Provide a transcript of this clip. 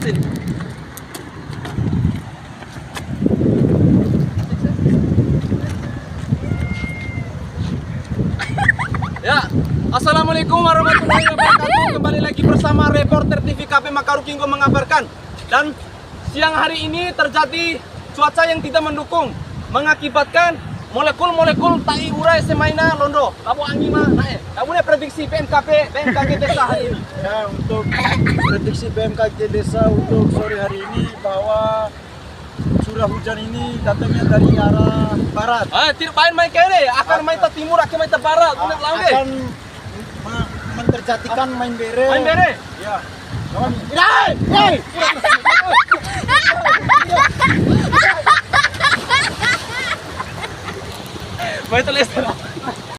sini. Ya, assalamualaikum warahmatullahi wabarakatuh. Kembali lagi bersama reporter TV KP Makaru Kingko mengabarkan. Dan siang hari ini terjadi cuaca yang tidak mendukung, mengakibatkan molekul-molekul tai urai semaina londo. Kamu angin mah naik. Kamu prediksi BMKG desa hari ini. Ya, untuk prediksi BMKG desa untuk sore hari ini bahwa curah hujan ini datangnya dari arah barat. Tidak main kene, akan main ke timur, akan main ke barat. Akan menterjadikan main bere. Main bere. Ya. Hei! Main teles.